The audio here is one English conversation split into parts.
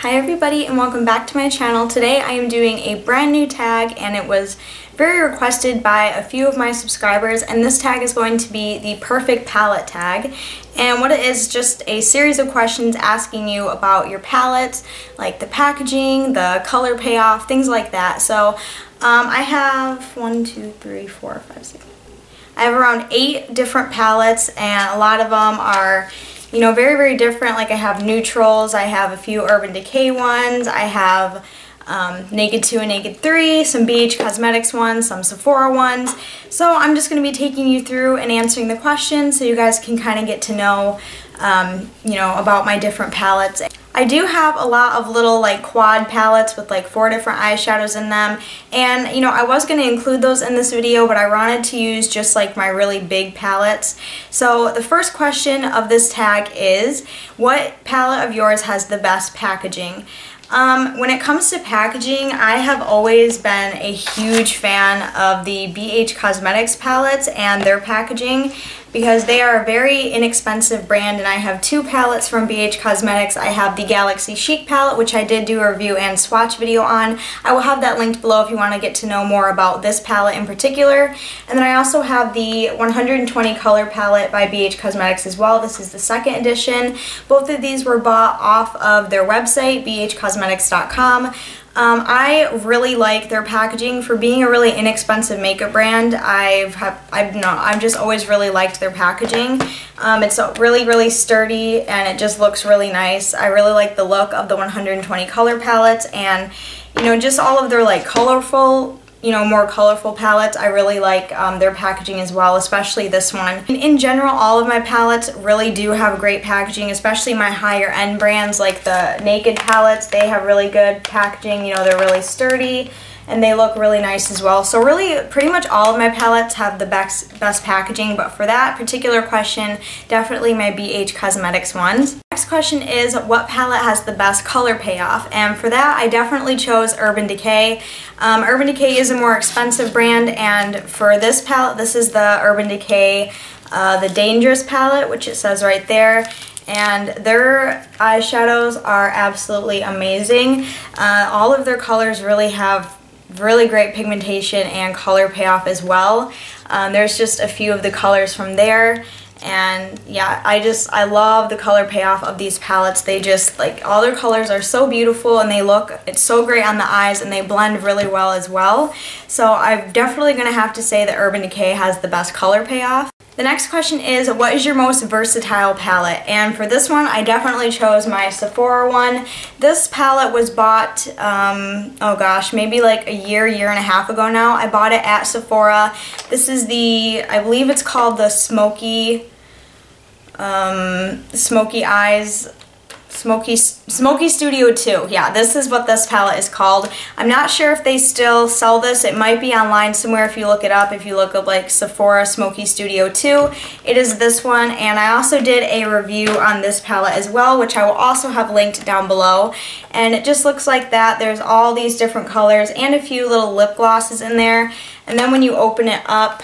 Hi everybody and welcome back to my channel. Today I am doing a brand new tag and it was very requested by a few of my subscribers, and this tag is going to be the perfect palette tag. And what it is just a series of questions asking you about your palettes, like the packaging, the color payoff, things like that. So I have 1, 2, 3, 4, 5, 6. I have around 8 different palettes and a lot of them are very, very different. Like I have neutrals, I have a few Urban Decay ones, I have Naked 2 and Naked 3, some Bhcosmetics ones, some Sephora ones. So I'm just going to be taking you through and answering the questions so you guys can kind of get to know, about my different palettes. I do have a lot of little like quad palettes with like 4 different eyeshadows in them, and I was going to include those in this video, but I wanted to use just like my really big palettes. So the first question of this tag is, what palette of yours has the best packaging? When it comes to packaging, I have always been a huge fan of the Bhcosmetics palettes and their packaging because they are a very inexpensive brand, and I have 2 palettes from Bhcosmetics. I have the Galaxy Chic palette, which I did do a review and swatch video on. I will have that linked below if you want to get to know more about this palette in particular. And then I also have the 120 color palette by Bhcosmetics as well. This is the 2nd edition. Both of these were bought off of their website, bhcosmetics.com. I really like their packaging for being a really inexpensive makeup brand. I've just always really liked their packaging. It's really, really sturdy and it just looks really nice. I really like the look of the 120 color palettes, and just all of their like colorful, more colorful palettes. I really like their packaging as well, especially this one. In general, all of my palettes really do have great packaging, especially my higher end brands like the Naked palettes. They have really good packaging. They're really sturdy and they look really nice as well. So really, pretty much all of my palettes have the best packaging, but for that particular question, definitely my Bhcosmetics ones. Next question is, what palette has the best color payoff? And for that, I definitely chose Urban Decay. Urban Decay is a more expensive brand, and for this palette, this is the Urban Decay, the Dangerous palette, which it says right there. And their eyeshadows are absolutely amazing. All of their colors really have really great pigmentation and color payoff as well. There's just a few of the colors from there, and yeah, I love the color payoff of these palettes. They just, like, all their colors are so beautiful and it's so great on the eyes, and they blend really well as well. So I'm definitely gonna have to say that Urban Decay has the best color payoff. The next question is, what is your most versatile palette? And for this one, I definitely chose my Sephora one. This palette was bought, oh gosh, maybe like a year and a half ago now. I bought it at Sephora. This is I believe it's called the Smokey Studio 2. Yeah, this is what this palette is called. I'm not sure if they still sell this. It might be online somewhere if you look it up. If you look up like Sephora Smokey Studio 2, it is this one. And I also did a review on this palette as well, which I will also have linked down below. And it just looks like that. There's all these different colors and a few little lip glosses in there. And then when you open it up,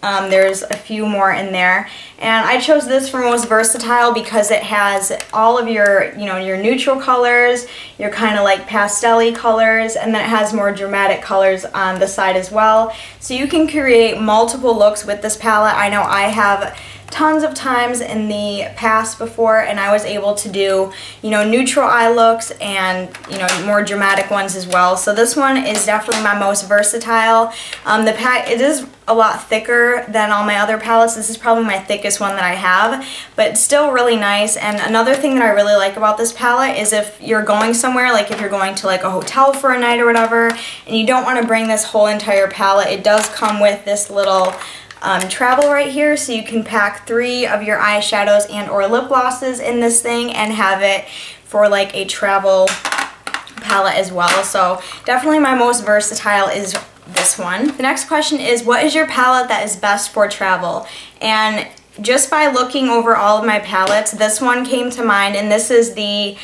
there's a few more in there. And I chose this for most versatile because it has all of your, your neutral colors, your kind of like pastel-y colors, and then it has more dramatic colors on the side as well. So you can create multiple looks with this palette. I know I have tons of times in the past before, and I was able to do, neutral eye looks and, more dramatic ones as well. So this one is definitely my most versatile. It is a lot thicker than all my other palettes. This is probably my thickest one that I have, but it's still really nice. And another thing that I really like about this palette is if you're going somewhere, like if you're going to like a hotel for a night or whatever, and you don't want to bring this whole entire palette, it does come with this little travel right here, so you can pack 3 of your eyeshadows and or lip glosses in this thing and have it for like a travel palette as well. So definitely my most versatile is this one. The next question is, what is your palette that is best for travel? And just by looking over all of my palettes, this one came to mind, and this is the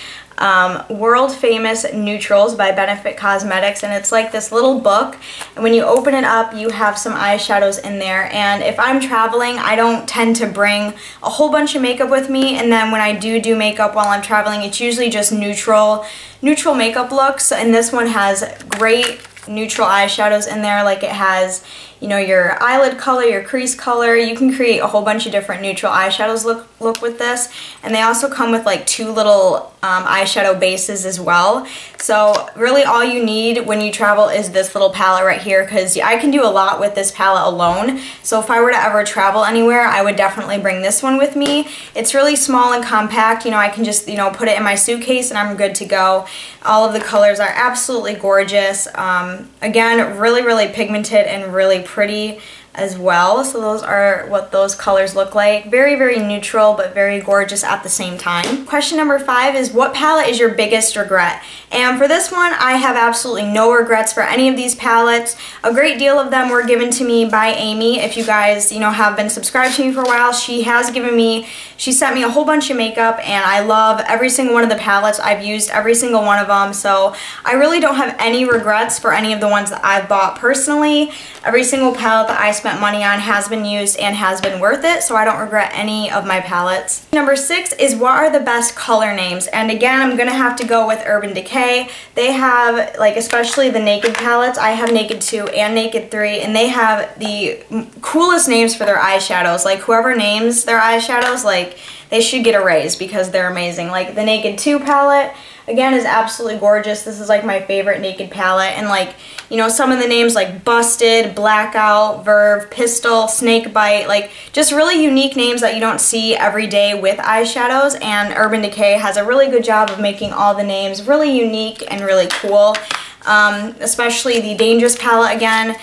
World Famous Neutrals by Bhcosmetics, and it's like this little book, and when you open it up you have some eyeshadows in there. And if I'm traveling, I don't tend to bring a whole bunch of makeup with me, and then when I do makeup while I'm traveling, it's usually just neutral makeup looks, and this one has great neutral eyeshadows in there. Like it has, you know, your eyelid color, your crease color. You can create a whole bunch of different neutral eyeshadows look with this, and they also come with like 2 little eyeshadow bases as well. So really all you need when you travel is this little palette right here, because I can do a lot with this palette alone. So if I were to ever travel anywhere, I would definitely bring this one with me. It's really small and compact, you know, I can just, you know, put it in my suitcase and I'm good to go. All of the colors are absolutely gorgeous. Again, really pigmented and really pretty as well. So those are what those colors look like. Very neutral, but very gorgeous at the same time. Question number 5 is, what palette is your biggest regret? And for this one, I have absolutely no regrets for any of these palettes. A great deal of them were given to me by Amy. If you guys, you know, have been subscribed to me for a while, she sent me a whole bunch of makeup, and I love every single one of the palettes. I've used every single one of them, so I really don't have any regrets for any of the ones that I've bought personally. Every single palette that I spent money on has been used and has been worth it, so I don't regret any of my palettes. Number 6 is, what are the best color names? And again, I'm gonna have to go with Urban Decay. They have, like, especially the Naked palettes. I have Naked 2 and Naked 3, and they have the coolest names for their eyeshadows. Like, whoever names their eyeshadows, like, they should get a raise because they're amazing. Like, the Naked 2 palette, again, is absolutely gorgeous. This is like my favorite Naked palette, and like, you know, some of the names like Busted, Blackout, Verve, Pistol, Snakebite, like just really unique names that you don't see every day with eyeshadows, and Urban Decay has a really good job of making all the names really unique and really cool. Especially the Dangerous palette, again,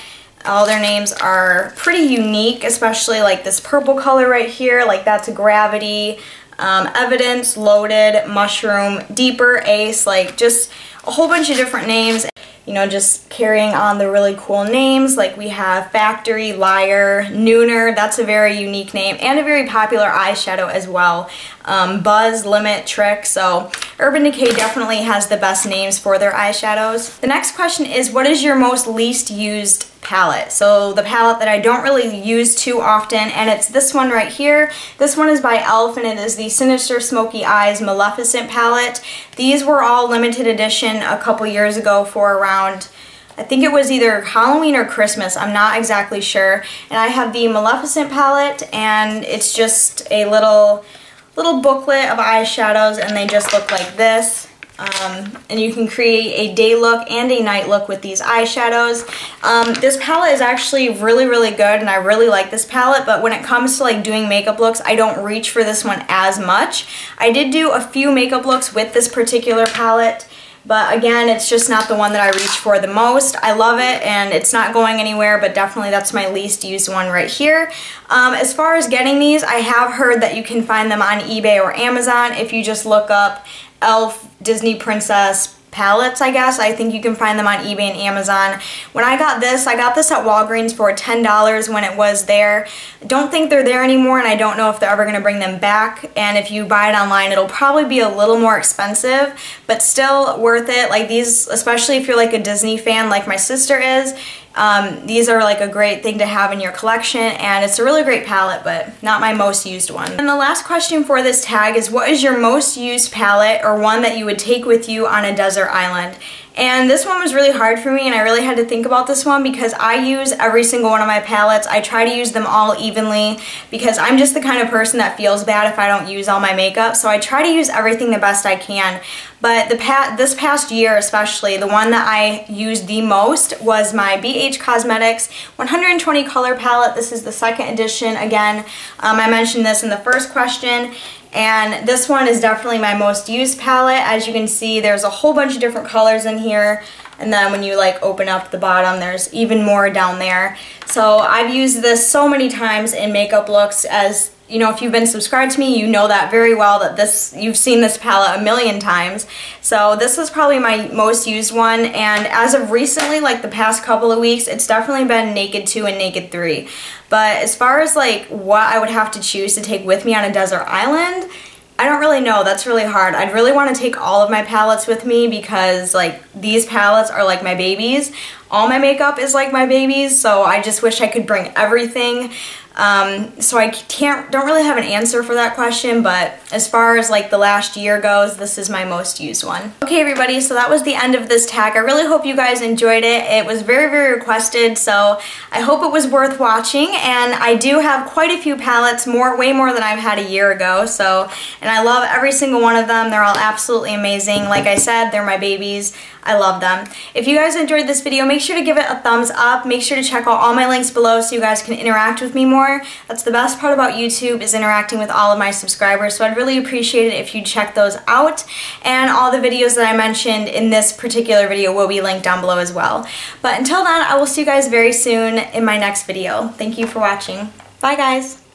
all their names are pretty unique, especially like this purple color right here, like that's Gravity, Evidence, Loaded, Mushroom, Deeper, Ace, like just a whole bunch of different names. You know, just carrying on the really cool names. Like we have Factory, Liar, Nooner, that's a very unique name, and a very popular eyeshadow as well. Buzz, Limit, Trick, so Urban Decay definitely has the best names for their eyeshadows. The next question is, what is your most least used palette? So the palette that I don't really use too often, and it's this one right here. This one is by e.l.f. and it is the Sinister Smoky Eyes Maleficent palette. These were all limited edition a couple years ago for around, I think it was either Halloween or Christmas, I'm not exactly sure. And I have the Maleficent palette, and it's just a little booklet of eyeshadows, and they just look like this. And you can create a day look and a night look with these eyeshadows. This palette is actually really good, and I really like this palette, but when it comes to like doing makeup looks, I don't reach for this one as much. I did do a few makeup looks with this particular palette, but again, it's just not the one that I reach for the most. I love it, and it's not going anywhere, but definitely that's my least used one right here. As far as getting these, I have heard that you can find them on eBay or Amazon if you just look up e.l.f. Disney Princess palettes, I guess. I think you can find them on eBay and Amazon. When I got this at Walgreens for $10 when it was there. Don't think they're there anymore, and I don't know if they're ever going to bring them back. And if you buy it online, it'll probably be a little more expensive, but still worth it. Like these, especially if you're like a Disney fan like my sister is, these are like a great thing to have in your collection, and it's a really great palette, but not my most used one. And the last question for this tag is, what is your most used palette, or one that you would take with you on a desert island? And this one was really hard for me, and I really had to think about this one because I use every single one of my palettes. I try to use them all evenly because I'm just the kind of person that feels bad if I don't use all my makeup, so I try to use everything the best I can. But this past year especially, the one that I used the most was my Bhcosmetics 120 color palette. This is the second edition. Again, I mentioned this in the first question. And this one is definitely my most used palette. As you can see, there's a whole bunch of different colors in here. And then when you like open up the bottom, there's even more down there. So I've used this so many times in makeup looks. As you know, if you've been subscribed to me, you know that very well, that you've seen this palette a million times. So this is probably my most used one, and as of recently, like the past couple of weeks, it's definitely been Naked 2 and Naked 3. But as far as like what I would have to choose to take with me on a desert island, I don't really know, that's really hard. I'd really want to take all of my palettes with me because like these palettes are like my babies. All my makeup is like my babies, so I just wish I could bring everything. So I don't really have an answer for that question, but as far as like the last year goes, this is my most used one. Okay everybody, so that was the end of this tag. I really hope you guys enjoyed it. It was very, very requested, so I hope it was worth watching, and I do have quite a few palettes, way more than I've had a year ago, so, and I love every single one of them. They're all absolutely amazing. Like I said, they're my babies. I love them. If you guys enjoyed this video, make sure to give it a thumbs up. Make sure to check out all my links below so you guys can interact with me more. That's the best part about YouTube, is interacting with all of my subscribers, so I'd really appreciate it if you check those out. And all the videos that I mentioned in this particular video will be linked down below as well. But until then, I will see you guys very soon in my next video. Thank you for watching. Bye guys!